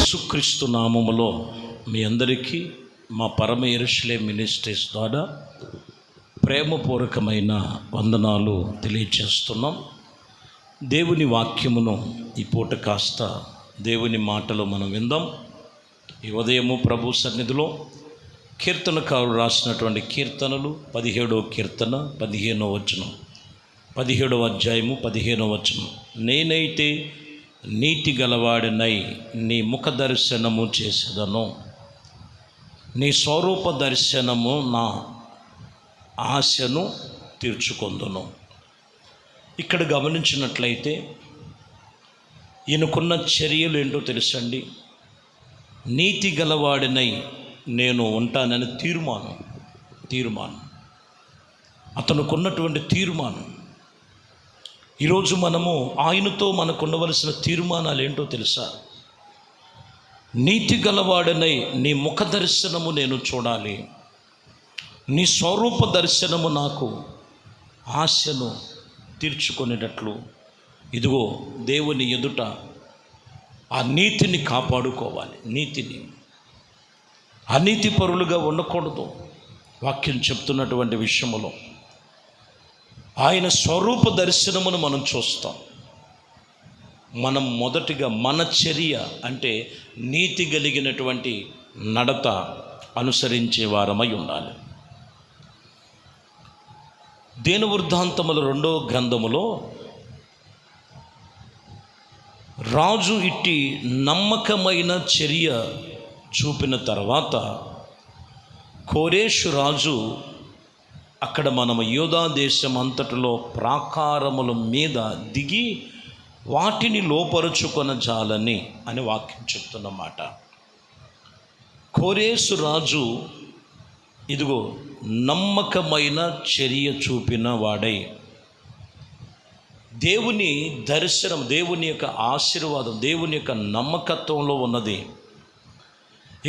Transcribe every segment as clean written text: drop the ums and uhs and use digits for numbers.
యేసుక్రీస్తు నామములో మీ అందరికీ మా పరమ యెరూషలేము మినిస్ట్రీస్ ద్వారా ప్రేమపూర్వకమైన వందనాలు తెలియజేస్తున్నాం. దేవుని వాక్యమును ఈ పూట కాస్త దేవుని మాటలు మనం విందాం. ఈ ఉదయము ప్రభు సన్నిధిలో కీర్తనకారులు రాసినటువంటి కీర్తనలు 17వ కీర్తన 15వ వచనం, 17వ అధ్యాయము 15వ వచనం. నేనైతే నీతి గలవాడినై నీ ముఖ దర్శనము చేసేదను, నీ స్వరూప దర్శనము నా ఆశను తీర్చుకొందును. ఇక్కడ గమనించినట్లయితే ఈయనకున్న చర్యలు ఏంటో తెలుసండి. నీతి గలవాడినై నేను ఉంటానని తీర్మానం అతనుకున్నటువంటి తీర్మానం. ఈరోజు మనము ఆయనతో మనకు ఉండవలసిన తీర్మానాలు ఏంటో తెలుసా? నీతి గలవాడనై నీ ముఖ దర్శనము నేను చూడాలి, నీ స్వరూప దర్శనము నాకు ఆశను తీర్చుకునేటట్లు ఇదిగో దేవుని ఎదుట ఆ నీతిని కాపాడుకోవాలి. నీతిని అనీతి పరులుగా ఉండకూడదు. వాక్యం చెప్తున్నటువంటి విషయములో ఆయన స్వరూప దర్శనమును మనం చూస్తాం. మనం మొదటిగా మన చర్య అంటే నీతి కలిగినటువంటి నడత అనుసరించే వారమై ఉండాలి. దినవృత్తాంతముల 2వ గ్రంథములో రాజు ఇట్టి నమ్మకమైన చర్య చూపిన తర్వాత కోరేషు రాజు అక్కడ మనము యూదా దేశం అంతటిలో ప్రాకారముల మీద దిగి వాటిని లోపరుచుకొనజాలని అని వాక్యం చెప్తున్నమాట. కోరేసు రాజు ఇదిగో నమ్మకమైన చర్య చూపిన వాడై దేవుని దర్శనం, దేవుని యొక్క ఆశీర్వాదం, దేవుని యొక్క నమ్మకత్వంలో ఉన్నది.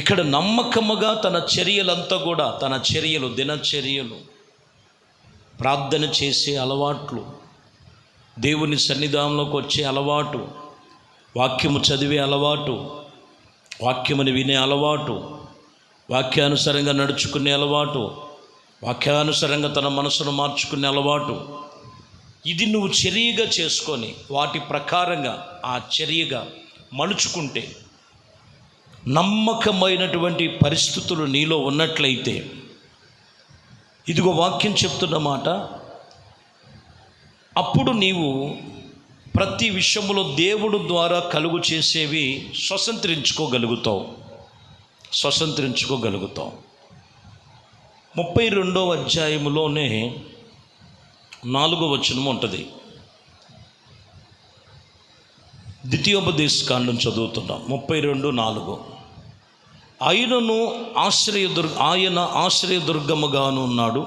ఇక్కడ నమ్మకముగా తన చర్యలంతా కూడా తన చర్యలు, దినచర్యలు, ప్రార్థన చేసే అలవాట్లు, దేవుని సన్నిధానంలోకి వచ్చే అలవాటు, వాక్యము చదివే అలవాటు, వాక్యముని వినే అలవాటు, వాక్యానుసారంగా నడుచుకునే అలవాటు, వాక్యానుసారంగా తన మనసును మార్చుకునే అలవాటు, ఇది నువ్వు చర్యగా చేసుకొని వాటి ప్రకారంగా ఆ చర్యగా మలుచుకుంటే నమ్మకమైనటువంటి పరిస్థితులు నీలో ఉన్నట్లయితే ఇదిగో వాక్యం చెప్తున్న మాట, అప్పుడు నీవు ప్రతి విషయంలో దేవుడు ద్వారా కలుగు చేసేవి స్వతంత్రించుకోగలుగుతావు. 32వ అధ్యాయములోనే 4వ వచనం ఉంటుంది. ద్వితీయోపదేశకాండం చదువుతున్నాం. 32:4. ఆయన ఆశ్రయదుర్గముగాను ఉన్నాడు,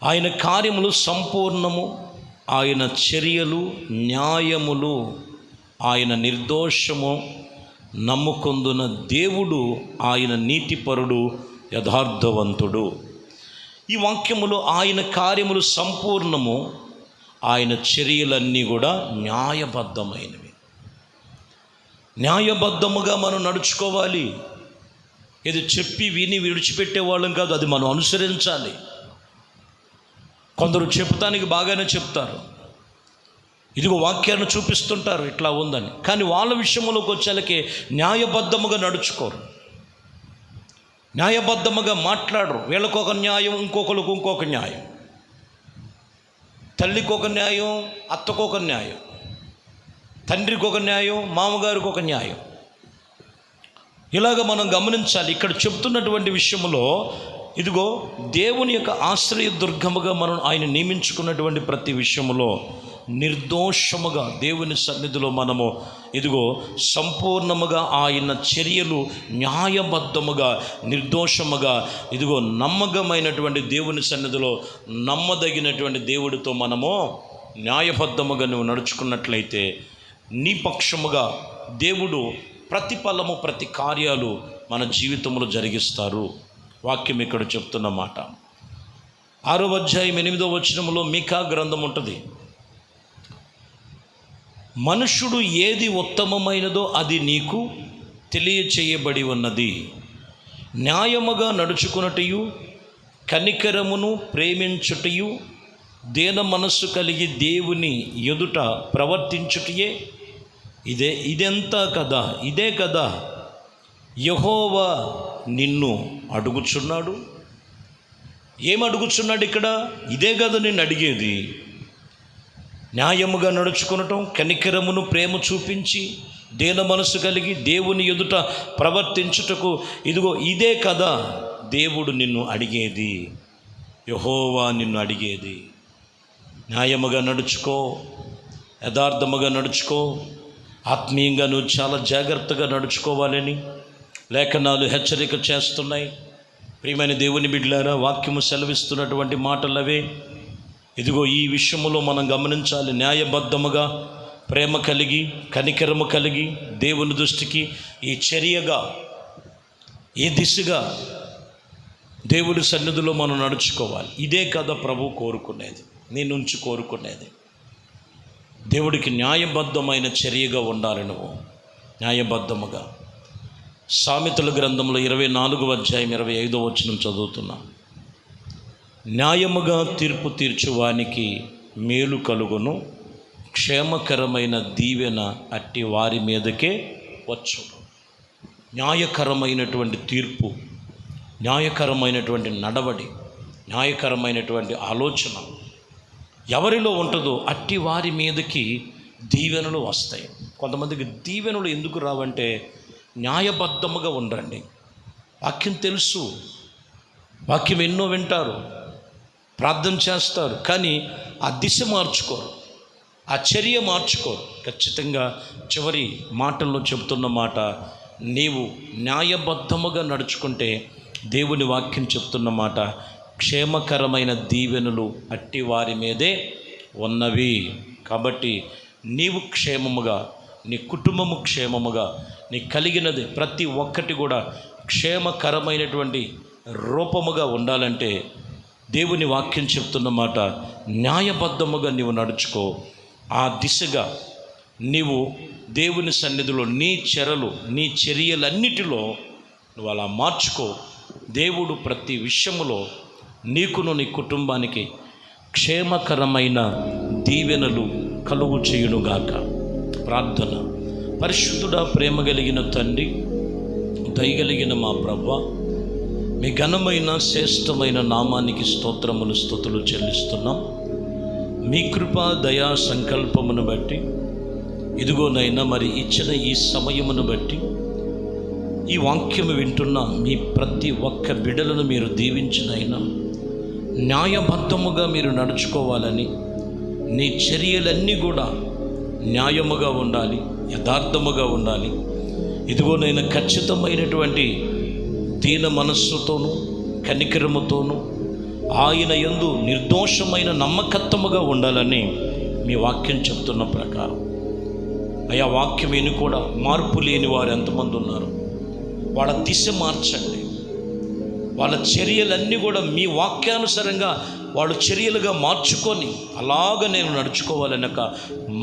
ఆయన కార్యములు సంపూర్ణము, ఆయన చర్యలు న్యాయములు, ఆయన నిర్దోషము నమ్ముకొందున దేవుడు ఆయన నీతిపరుడు, యథార్థవంతుడు. ఈ వాక్యములో ఆయన కార్యములు సంపూర్ణము, ఆయన చర్యలన్నీ కూడా న్యాయబద్ధమైనవి. న్యాయబద్ధముగా మనం నడుచుకోవాలి. ఇది చెప్పి విని విడిచిపెట్టే వాళ్ళం కాదు, అది మనం అనుసరించాలి. కొందరు చెప్తానికి బాగానే చెప్తారు, ఇదిగో వాక్యాన్ని చూపిస్తుంటారు ఇట్లా ఉందని, కానీ వాళ్ళ విషయంలోకి వచ్చేళ్ళకి న్యాయబద్ధముగా నడుచుకోరు, న్యాయబద్ధముగా మాట్లాడరు. వీళ్ళకు ఒక న్యాయం, ఇంకొకరికి ఇంకొక న్యాయం, తల్లికి ఒక న్యాయం, అత్తకు ఒక న్యాయం, తండ్రికి ఒక న్యాయం, మామగారికి ఒక న్యాయం. ఇలాగ మనం గమనించాలి. ఇక్కడ చెప్తున్నటువంటి విషయంలో ఇదిగో దేవుని యొక్క ఆశ్రయ దుర్గముగా మనం ఆయన నియమించుకున్నటువంటి ప్రతి విషయంలో నిర్దోషముగా దేవుని సన్నిధిలో మనము ఇదిగో సంపూర్ణముగా ఆయన చర్యలు న్యాయబద్ధముగా నిర్దోషముగా ఇదిగో నమ్మకమైనటువంటి దేవుని సన్నిధిలో నమ్మదగినటువంటి దేవుడితో మనము న్యాయబద్ధముగా నువ్వు నడుచుకున్నట్లయితే నీ పక్షముగా దేవుడు ప్రతిఫలము, ప్రతి కార్యాలు మన జీవితంలో జరిగిస్తారు. వాక్యం ఇక్కడ చెప్తున్న మాట. 6వ అధ్యాయం 8వ వచనంలో మీకా గ్రంథం ఉంటుంది. మనుష్యుడు ఏది ఉత్తమమైనదో అది నీకు తెలియచేయబడి ఉన్నది. న్యాయముగా నడుచుకున్నటయు, కనికరమును ప్రేమించుటయు, దీన మనస్సు కలిగి దేవుని ఎదుట ప్రవర్తించుటయే ఇదెంత కదా, ఇదే కదా యెహోవా నిన్ను అడుగుచున్నాడు. ఏమడుగుచున్నాడు ఇక్కడ? ఇదే కదా నిన్ను అడిగేది. న్యాయముగా నడుచుకునటం, కనికరమును ప్రేమ చూపించి, దీన మనసు కలిగి దేవుని ఎదుట ప్రవర్తించుటకు ఇదిగో ఇదే కదా దేవుడు నిన్ను అడిగేది, యెహోవా నిన్ను అడిగేది. న్యాయముగా నడుచుకో, యథార్థముగా నడుచుకో, ఆత్మీయంగా నువ్వు చాలా జాగ్రత్తగా నడుచుకోవాలని లేఖనాలు హెచ్చరిక చేస్తున్నాయి. ప్రియమైన దేవుని బిడ్డలారా, వాక్యము సెలవిస్తున్నటువంటి మాటలవే. ఇదిగో ఈ విషయములో మనం గమనించాలి. న్యాయబద్ధముగా ప్రేమ కలిగి, కనికరము కలిగి, దేవుని దృష్టికి ఈ చర్యగా, ఈ దిశగా దేవుడి సన్నిధిలో మనం నడుచుకోవాలి. ఇదే కదా ప్రభు కోరుకునేది, నీ నుంచి కోరుకునేది. దేవుడికి న్యాయబద్ధమైన చర్యగా ఉండాలి. నువ్వు న్యాయబద్ధముగా. సామెతల గ్రంథంలో 24వ అధ్యాయం 25వ వచనం చదువుతున్నా. న్యాయముగా తీర్పు తీర్చువానికి మేలు కలుగును, క్షేమకరమైన దీవెన అట్టి వారి మీదకే వచ్చును. న్యాయకరమైనటువంటి తీర్పు, న్యాయకరమైనటువంటి నడవడి, న్యాయకరమైనటువంటి ఆలోచన ఎవరిలో ఉంటుందో అట్టి వారి మీదకి దీవెనలు వస్తాయి. కొంతమందికి దీవెనలు ఎందుకు రావంటే న్యాయబద్ధముగా ఉండండి. వాక్యం తెలుసు, వాక్యం ఎన్నో వింటారు, ప్రార్థన చేస్తారు, కానీ ఆ దిశ మార్చుకోరు, ఆ చర్య మార్చుకోరు. ఖచ్చితంగా చివరి మాటల్లో చెబుతున్న మాట, నీవు న్యాయబద్ధముగా నడుచుకుంటే దేవుని వాక్యం చెప్తున్న మాట, క్షేమకరమైన దీవెనలు అట్టి వారి మీదే ఉన్నవి. కాబట్టి నీవు క్షేమముగా, నీ కుటుంబము క్షేమముగా, నీ కలిగినది ప్రతి ఒక్కటి కూడా క్షేమకరమైనటువంటి రూపముగా ఉండాలంటే దేవుని వాక్యం చెప్తున్న మాట, న్యాయబద్ధముగా నీవు నడుచుకో. ఆ దిశగా నీవు దేవుని సన్నిధిలో నీ చర్యలన్నిటిలో నువ్వు అలా మార్చుకో. దేవుడు ప్రతి విషయములో నీకును నీ కుటుంబానికి క్షేమకరమైన దీవెనలు కలుగు చేయునుగాక. ప్రార్థన. పరిశుద్ధుడా, ప్రేమ కలిగిన తండ్రి, దయగలిగిన మా ప్రభువా, మీ ఘనమైన శ్రేష్టమైన నామానికి స్తోత్రములు స్తుతులు చెల్లిస్తున్నాం. మీ కృపా దయా సంకల్పమును బట్టి ఇదిగోనైనా మరి ఇచ్చిన ఈ సమయమును బట్టి ఈ వాక్యము వింటున్న మీ ప్రతి ఒక్క బిడ్డలను మీరు దీవించినైనా న్యాయబద్ధముగా మీరు నడుచుకోవాలని, నీ చర్యలన్నీ కూడా న్యాయముగా ఉండాలి, యథార్థముగా ఉండాలి. ఇదిగోనైనా ఖచ్చితమైనటువంటి దీన మనస్సుతోనూ కనికరముతోనూ ఆయన యందు నిర్దోషమైన నమ్మకత్వముగా ఉండాలని మీ వాక్యం చెప్తున్న ప్రకారం అయా, వాక్యం విని కూడా మార్పు లేని వారు ఎంతమంది ఉన్నారు? వాళ్ళ దిశ మార్చండి. వాళ్ళ చర్యలన్నీ కూడా మీ వాక్యానుసారంగా వాళ్ళు చర్యలుగా మార్చుకొని అలాగ నేను నడుచుకోవాలనే ఒక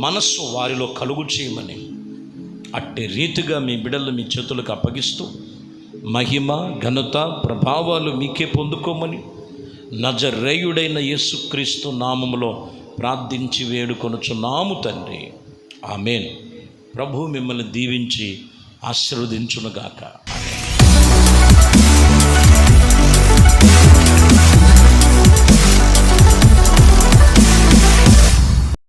మనస్సు వారిలో కలుగు చేయమని, అట్టి రీతిగా మీ బిడ్డలు మీ చేతులకు అప్పగిస్తూ మహిమ ఘనత ప్రభావాలు మీకే పొందుకోమని నజరేయుడైన యేసుక్రీస్తు నామములో ప్రార్థించి వేడుకొనుచున్నాము తండ్రి. ఆమేన్. ప్రభు మిమ్మల్ని దీవించి ఆశీర్వదించునుగాక.